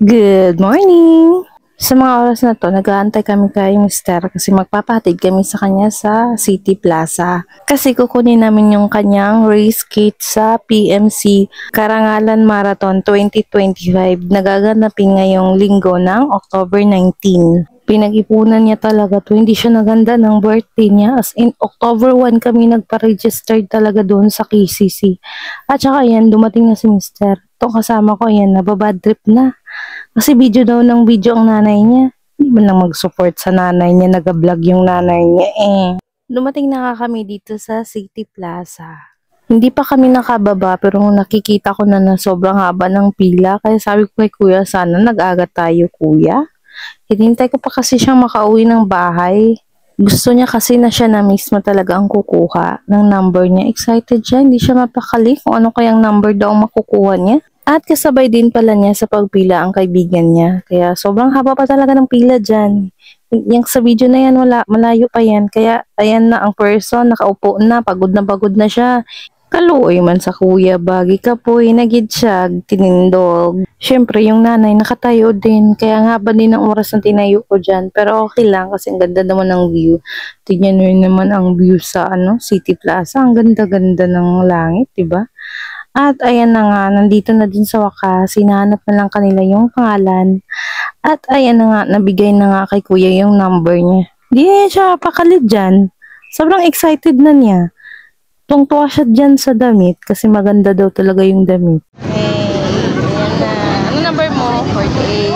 Good morning! Sa mga oras na to, nag-aantay kami kay Mister kasi magpapahatid kami sa kanya sa City Plaza. Kasi kukunin namin yung kanyang race kit sa PMC Karangalan Marathon 2025 na gaganapin ngayong linggo ng October 19. Pinag-ipunan niya talaga to. Hindi siya naganda ng birthday niya. As in, October 1 kami nagpa-register talaga doon sa KCC. At saka yan, dumating na si Mister. Itong kasama ko, yan, nababad trip na. Kasi video daw ng video ang nanay niya. Hindi man lang mag-support sa nanay niya. Nag-vlog yung nanay niya eh. Dumating na nga kami dito sa City Plaza. Hindi pa kami nakababa pero nakikita ko na sobrang haba ng pila. Kaya sabi ko kay kuya, sana nag-aga tayo kuya. Hinintay ko pa kasi siyang makauwi ng bahay. Gusto niya kasi na siya na mismo talaga ang kukuha ng number niya. Excited siya, hindi siya mapakali kung ano kayang number daw makukuha niya. At kasabay din pala niya sa pagpila ang kaibigan niya. Kaya sobrang haba pa talaga ng pila dyan. Yung sa video na yan, malayo pa yan. Kaya ayan na ang person, nakaupo na pagod na siya. Kaluoy man sa kuya, bagi ka po, nagid siya, tinindog. Siyempre, yung nanay nakatayo din, kaya nga ba din ang oras na tinayo ko dyan. Pero okay lang kasi ang ganda naman ng view. Tignan nyo naman ang view sa City Plaza. Ang ganda-ganda ng langit, diba? At ayan na nga, nandito na din sa wakas, hinahanap na lang kanila yung pangalan. At ayan na nga, nabigay na nga kay kuya yung number niya. Di siya pakalid dyan. Sobrang excited na niya. Tungtuwa siya dyan sa damit kasi maganda daw talaga yung damit. Hey, ayan na. Ano number mo? 48.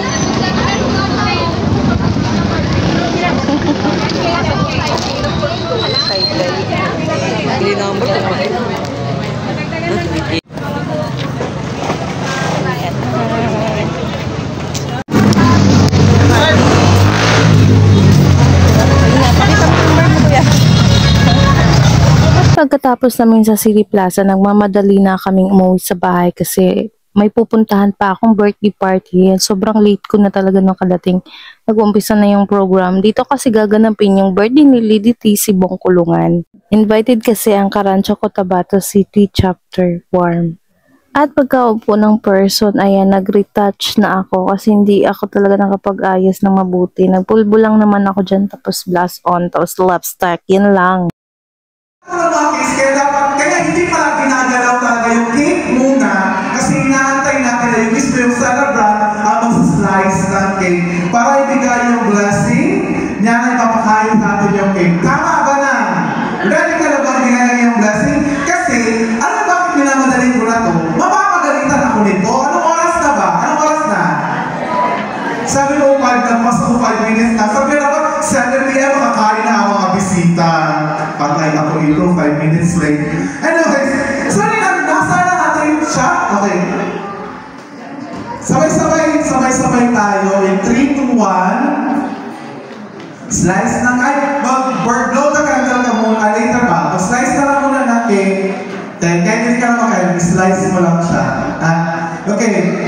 Excited. Hindi number ko. Pagkatapos namin sa City Plaza, nagmamadali na kaming umuwi sa bahay kasi may pupuntahan pa akong birthday party. Sobrang late ko na talaga nung kadating. Nag-umpisa na yung program. Dito kasi gaganapin yung birthday ni Lady T si Bong Kulungan. Invited kasi ang Karancho Cotabato City Chapter Warm. At pagkaupo ng person, ayan, nag-retouch na ako kasi hindi ako talaga nakapag-ayos ng mabuti. Nagpulbo lang naman ako dyan, tapos blast on, tapos lipstick, yan lang. Kaya hindi pala ginagalaw talaga yung cake muna kasi inaantay natin na yung mismo yung celebrant ang mag-slice ng cake para ibigay yung blessing niya na ipapakain natin yung cake. Tama ba na? Ready ka na ba ibigay yung blessing? Kasi, alam bakit minamadali ko na to? Mapapagalitan ako nito. Anong oras na ba? Anong oras na? Sabi mo 5 na, mas 5 minutes na. Sabi na ba, 7 p.m. makakain na ang mga bisita. Patay ako ito, 5 minutes late. Anyways, nasa na natin siya? Okay. Sabay-sabay tayo. In 3, 2, 1. Slice ng, blow the candle ka muna. Later ba? Slice na lang muna ng cake. Then, kahit hindi ka na makain, slice mo lang siya. Okay.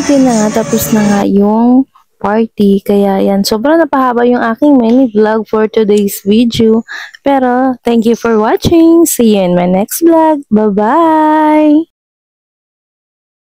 At yun na nga, tapos na nga yung party. Kaya yan, sobrang napahaba yung aking mini vlog for today's video. Pero, thank you for watching. See you in my next vlog. Bye-bye!